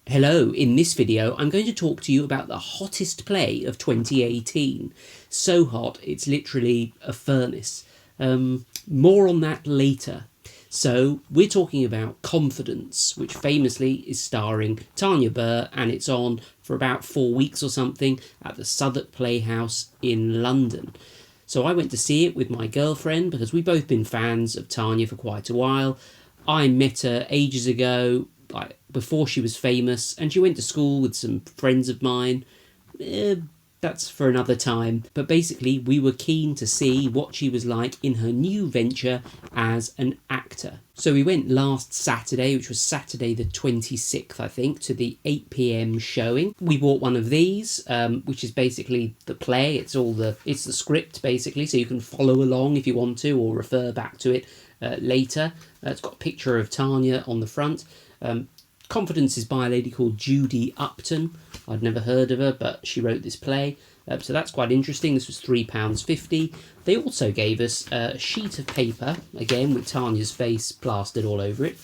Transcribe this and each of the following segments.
Hello, in this video I'm going to talk to you about the hottest play of 2018. So hot it's literally a furnace. More on that later. So we're talking about Confidence, which famously is starring Tanya Burr, and it's on for about 4 weeks or something at the Southwark Playhouse in London. So I went to see it with my girlfriend because we've both been fans of Tanya for quite a while. I met her ages ago, like before she was famous, and she went to school with some friends of mine. That's for another time. But basically, we were keen to see what she was like in her new venture as an actor. So we went last Saturday, which was Saturday the 26th, I think, to the 8 p.m. showing. We bought one of these, which is basically the play. It's the script, basically, so you can follow along if you want to, or refer back to it later. It's got a picture of Tanya on the front. Confidence is by a lady called Judy Upton. I'd never heard of her, but she wrote this play. So that's quite interesting. This was £3.50. They also gave us a sheet of paper, again with Tanya's face plastered all over it,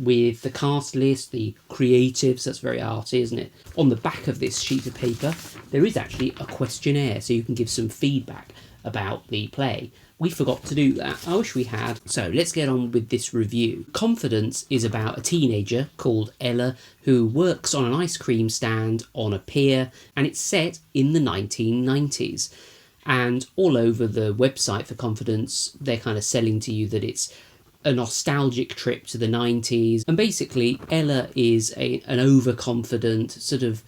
with the cast list, the creatives. That's very arty, isn't it? On the back of this sheet of paper, there is actually a questionnaire, so you can give some feedback about the play. We forgot to do that. I wish we had. So let's get on with this review. Confidence is about a teenager called Ella who works on an ice cream stand on a pier, and it's set in the 1990s. And all over the website for Confidence, they're kind of selling to you that it's a nostalgic trip to the 90s. And basically, Ella is an overconfident sort of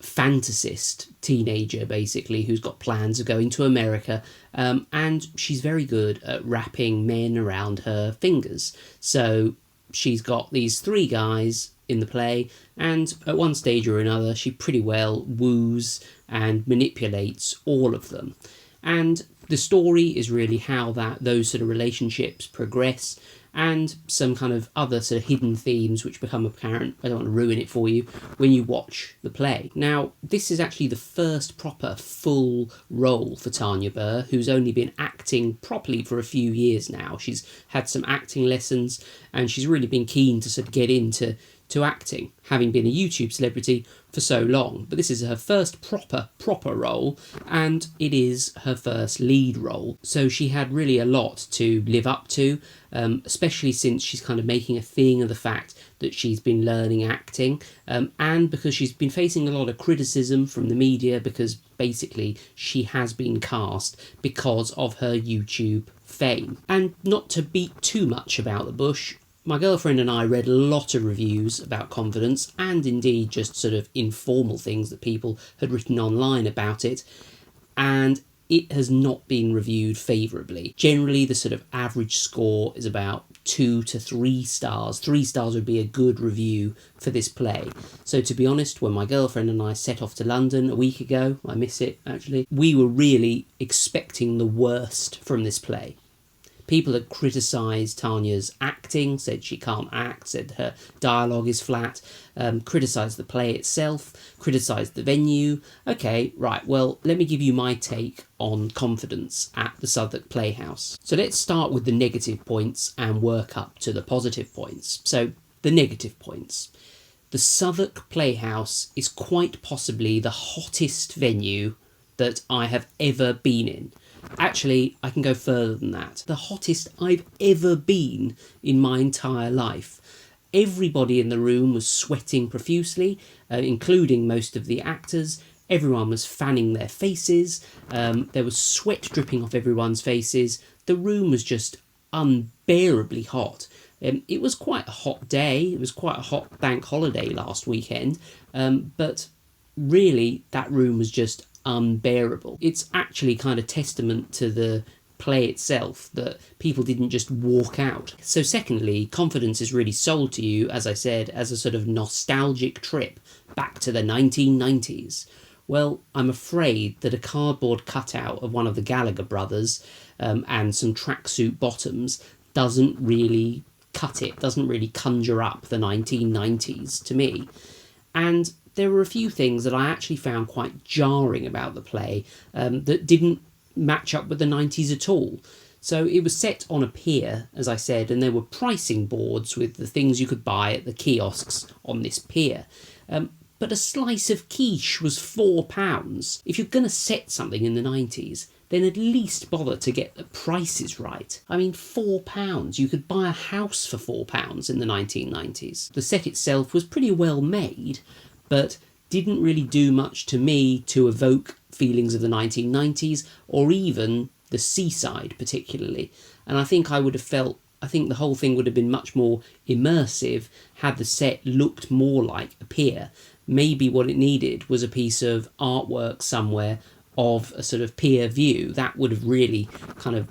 fantasist teenager, basically, who's got plans of going to America, and she's very good at wrapping men around her fingers. So she's got these three guys in the play, and at one stage or another she pretty well woos and manipulates all of them. And the story is really how those sort of relationships progress, and some kind of other sort of hidden themes which become apparent. I don't want to ruin it for you when you watch the play. Now, this is actually the first proper full role for Tanya Burr, who's only been acting properly for a few years now. She's had some acting lessons, and she's really been keen to sort of get into acting, having been a YouTube celebrity for so long. But this is her first proper role, and it is her first lead role. So she had really a lot to live up to, especially since she's kind of making a thing of the fact that she's been learning acting, and because she's been facing a lot of criticism from the media because basically she has been cast because of her YouTube fame. And not to beat too much about the bush, my girlfriend and I read a lot of reviews about Confidence, and indeed just sort of informal things that people had written online about it, and it has not been reviewed favourably. Generally, the sort of average score is about 2 to 3 stars. 3 stars would be a good review for this play. So to be honest, when my girlfriend and I set off to London a week ago, I miss it actually, we were really expecting the worst from this play. People had criticised Tanya's acting, said she can't act, said her dialogue is flat, criticised the play itself, criticised the venue. Okay, right, well, let me give you my take on Confidence at the Southwark Playhouse. So let's start with the negative points and work up to the positive points. So, the negative points. The Southwark Playhouse is quite possibly the hottest venue that I have ever been in. Actually, I can go further than that. The hottest I've ever been in my entire life. Everybody in the room was sweating profusely, including most of the actors. Everyone was fanning their faces. There was sweat dripping off everyone's faces. The room was just unbearably hot. It was quite a hot day. It was quite a hot bank holiday last weekend. But really, that room was just unbearable. It's actually kind of testament to the play itself that people didn't just walk out. So secondly, Confidence is really sold to you, as I said, as a sort of nostalgic trip back to the 1990s. Well, I'm afraid that a cardboard cutout of one of the Gallagher brothers and some tracksuit bottoms doesn't really cut it, doesn't really conjure up the 1990s to me. And there were a few things that I actually found quite jarring about the play that didn't match up with the 90s at all. So it was set on a pier, as I said, and there were pricing boards with the things you could buy at the kiosks on this pier. But a slice of quiche was £4. If you're going to set something in the 90s, then at least bother to get the prices right. I mean, £4. You could buy a house for £4 in the 1990s. The set itself was pretty well made, but didn't really do much to me to evoke feelings of the 1990s, or even the seaside particularly. And I think the whole thing would have been much more immersive had the set looked more like a pier. Maybe what it needed was a piece of artwork somewhere of a sort of pier view. That would have really kind of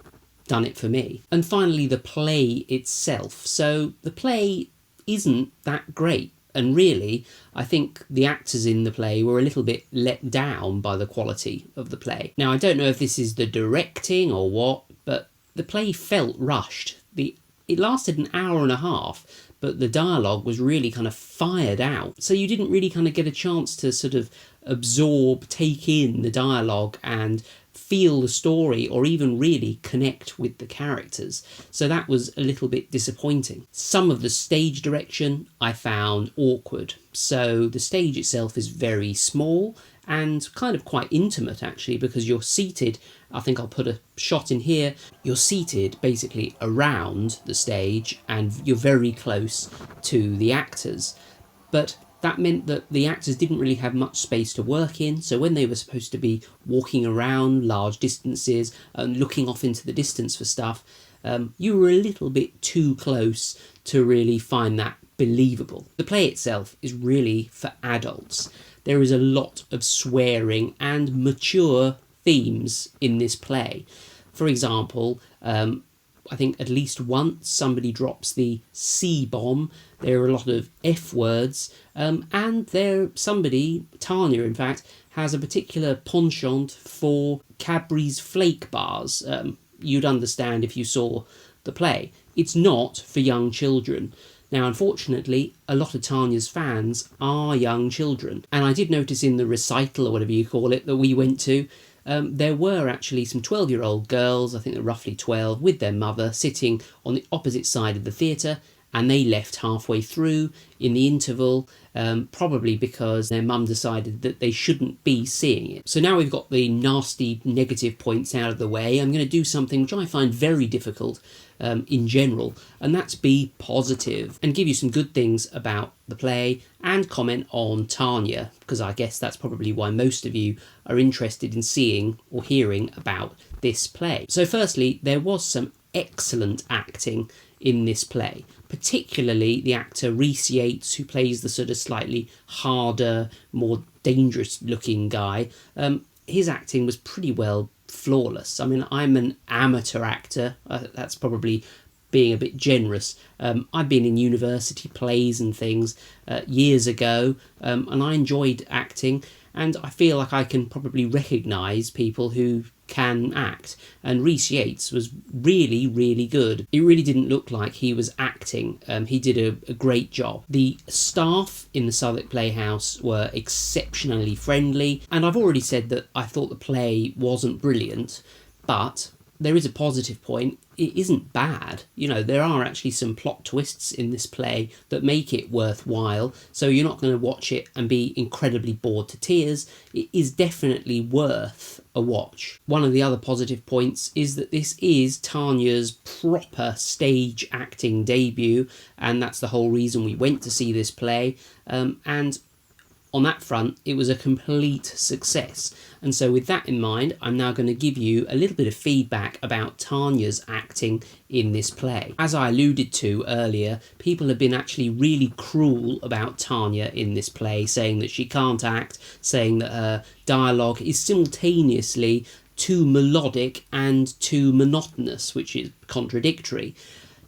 done it for me. And finally, the play itself. So the play isn't that great. And really, I think the actors in the play were a little bit let down by the quality of the play. Now, I don't know if this is the directing or what, but the play felt rushed. It lasted an hour and a half, but the dialogue was really kind of fired out. So you didn't really kind of get a chance to sort of absorb, take in the dialogue and feel the story, or even really connect with the characters. So that was a little bit disappointing. Some of the stage direction I found awkward. So the stage itself is very small and kind of quite intimate actually, because you're seated, I think I'll put a shot in here, you're seated basically around the stage and you're very close to the actors. But that meant that the actors didn't really have much space to work in, so when they were supposed to be walking around large distances and looking off into the distance for stuff, you were a little bit too close to really find that believable. The play itself is really for adults. There is a lot of swearing and mature themes in this play. For example, I think at least once somebody drops the C-bomb. There are a lot of F words, and somebody, Tanya in fact, has a particular penchant for Cadbury's flake bars. You'd understand if you saw the play. It's not for young children. Now, unfortunately, a lot of Tanya's fans are young children. And I did notice in the recital, or whatever you call it, that we went to, there were actually some 12-year-old girls, I think they're roughly 12, with their mother sitting on the opposite side of the theatre, and they left halfway through in the interval, probably because their mum decided that they shouldn't be seeing it. So now we've got the nasty negative points out of the way, I'm going to do something which I find very difficult in general, and that's be positive and give you some good things about the play and comment on Tanya, because I guess that's probably why most of you are interested in seeing or hearing about this play. So firstly, there was some excellent acting in this play, particularly the actor Rhys Yates, who plays the sort of slightly harder, more dangerous looking guy. His acting was pretty well flawless. I mean, I'm an amateur actor. That's probably being a bit generous. I've been in university plays and things years ago, and I enjoyed acting, and I feel like I can probably recognise people who can act, and Rhys Yates was really, really good. It really didn't look like he was acting. He did a great job. The staff in the Southwark Playhouse were exceptionally friendly, and I've already said that I thought the play wasn't brilliant, but there is a positive point. It isn't bad. You know, there are actually some plot twists in this play that make it worthwhile, so you're not going to watch it and be incredibly bored to tears. It is definitely worth a watch. One of the other positive points is that this is Tanya's proper stage acting debut, and that's the whole reason we went to see this play, and on that front, it was a complete success. And so with that in mind, I'm now going to give you a little bit of feedback about Tanya's acting in this play. As I alluded to earlier, people have been actually really cruel about Tanya in this play, saying that she can't act, saying that her dialogue is simultaneously too melodic and too monotonous, which is contradictory.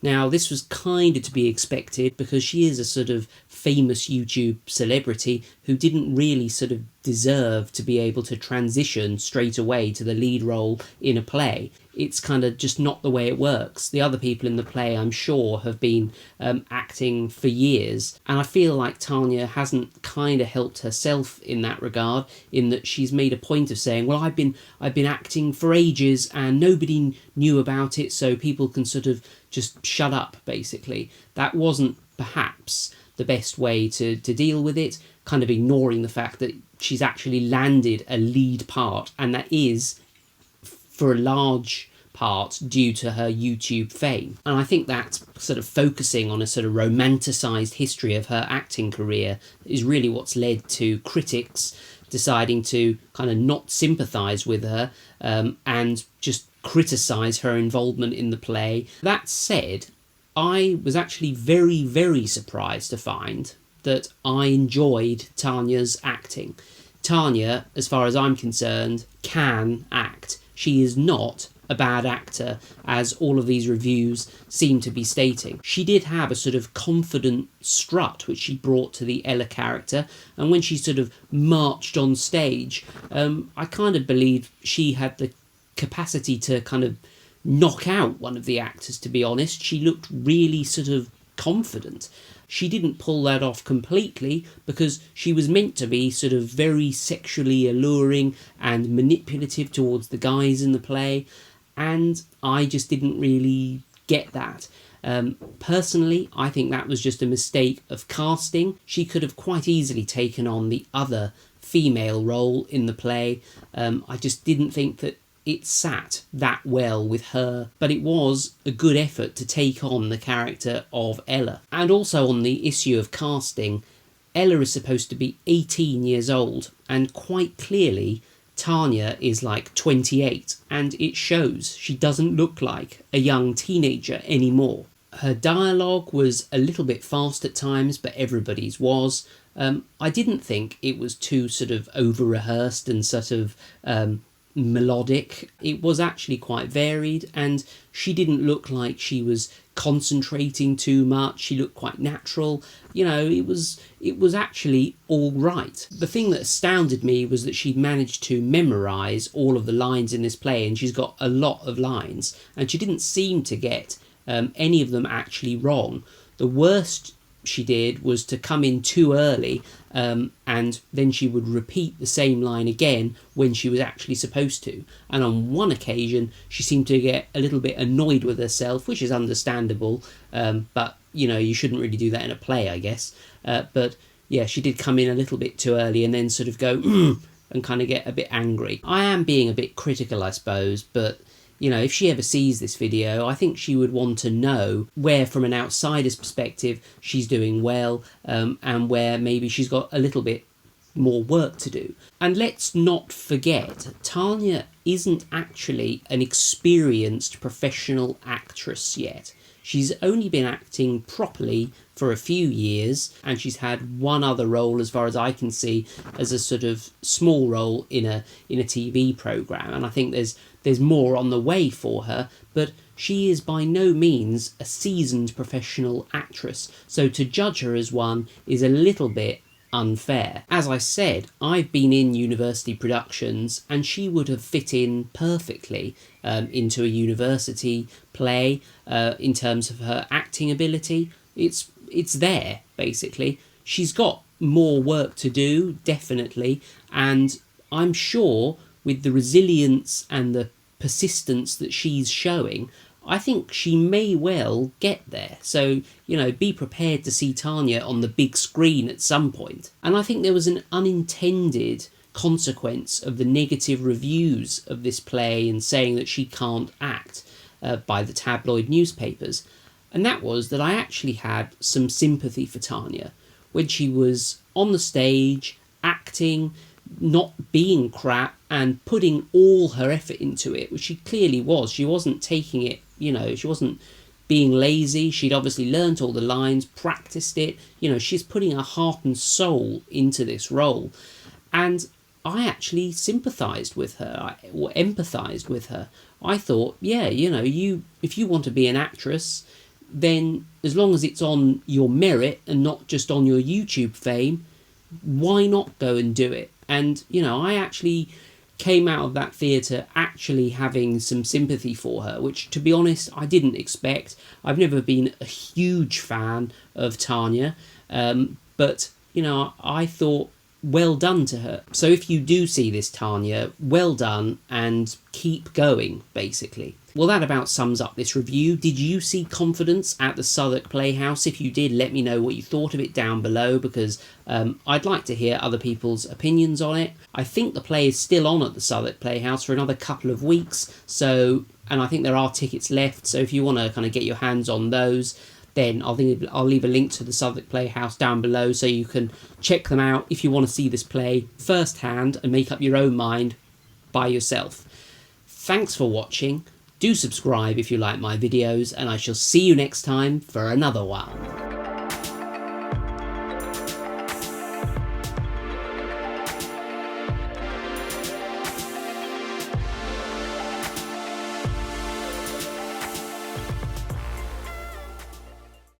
Now, this was kind of to be expected because she is a sort of famous YouTube celebrity who didn't really sort of deserve to be able to transition straight away to the lead role in a play. It's kind of just not the way it works. The other people in the play, I'm sure, have been acting for years, and I feel like Tanya hasn't kind of helped herself in that regard, in that she's made a point of saying, well, I've been acting for ages and nobody knew about it, so people can sort of just shut up, basically. That wasn't perhaps the best way to deal with it, kind of ignoring the fact that she's actually landed a lead part, and that is for a large part due to her YouTube fame. And I think that sort of focusing on a sort of romanticised history of her acting career is really what's led to critics deciding to kind of not sympathise with her and just criticise her involvement in the play. That said, I was actually very, very surprised to find that I enjoyed Tanya's acting. Tanya, as far as I'm concerned, can act. She is not a bad actor, as all of these reviews seem to be stating. She did have a sort of confident strut which she brought to the Ella character, and when she sort of marched on stage, I kind of believed she had the capacity to kind of knock out one of the actors, to be honest. She looked really sort of confident. She didn't pull that off completely because she was meant to be sort of very sexually alluring and manipulative towards the guys in the play, and I just didn't really get that. Personally, I think that was just a mistake of casting. She could have quite easily taken on the other female role in the play. I just didn't think that it sat that well with her, but it was a good effort to take on the character of Ella. And also on the issue of casting, Ella is supposed to be 18 years old, and quite clearly Tanya is like 28, and it shows. She doesn't look like a young teenager anymore. Her dialogue was a little bit fast at times, but everybody's was. I didn't think it was too sort of over-rehearsed and sort of melodic. It was actually quite varied, and she didn't look like she was concentrating too much. She looked quite natural. You know, it was actually all right. The thing that astounded me was that she'd managed to memorise all of the lines in this play, and she's got a lot of lines, and she didn't seem to get any of them actually wrong. The worst she did was to come in too early, and then she would repeat the same line again when she was actually supposed to. And on one occasion, she seemed to get a little bit annoyed with herself, which is understandable, but, you know, you shouldn't really do that in a play, I guess. But, yeah, she did come in a little bit too early and then sort of go, and kind of get a bit angry. I am being a bit critical, I suppose, but you know, if she ever sees this video, I think she would want to know where, from an outsider's perspective, she's doing well, and where maybe she's got a little bit more work to do. And let's not forget, Tanya isn't actually an experienced professional actress yet. She's only been acting properly for a few years, and she's had one other role, as far as I can see, as a sort of small role in a TV programme, and I think there's more on the way for her, but she is by no means a seasoned professional actress, so to judge her as one is a little bit unfair. As I said, I've been in university productions, and she would have fit in perfectly into a university play in terms of her acting ability. It's there, basically. She's got more work to do, definitely, and I'm sure with the resilience and the persistence that she's showing, I think she may well get there. So, you know, be prepared to see Tanya on the big screen at some point. And I think there was an unintended consequence of the negative reviews of this play and saying that she can't act by the tabloid newspapers. And that was that I actually had some sympathy for Tanya when she was on the stage, acting, not being crap, and putting all her effort into it, which she clearly was. She wasn't taking it, you know, she wasn't being lazy. She'd obviously learnt all the lines, practiced it. You know, she's putting her heart and soul into this role. And I actually sympathised with her, or empathised with her. I thought, yeah, you know, if you want to be an actress, then as long as it's on your merit and not just on your YouTube fame, why not go and do it? And, you know, I actually came out of that theatre actually having some sympathy for her, which, to be honest, I didn't expect. I've never been a huge fan of Tanya, but, you know, I thought, well done to her. So if you do see this, Tanya, well done, and keep going, basically. Well, that about sums up this review. Did you see Confidence at the Southwark Playhouse? If you did, let me know what you thought of it down below, because I'd like to hear other people's opinions on it. I think the play is still on at the Southwark Playhouse for another couple of weeks, and I think there are tickets left, so if you want to kind of get your hands on those, then I'll leave a link to the Southwark Playhouse down below so you can check them out if you want to see this play firsthand and make up your own mind by yourself. Thanks for watching. Do subscribe if you like my videos, and I shall see you next time for another one.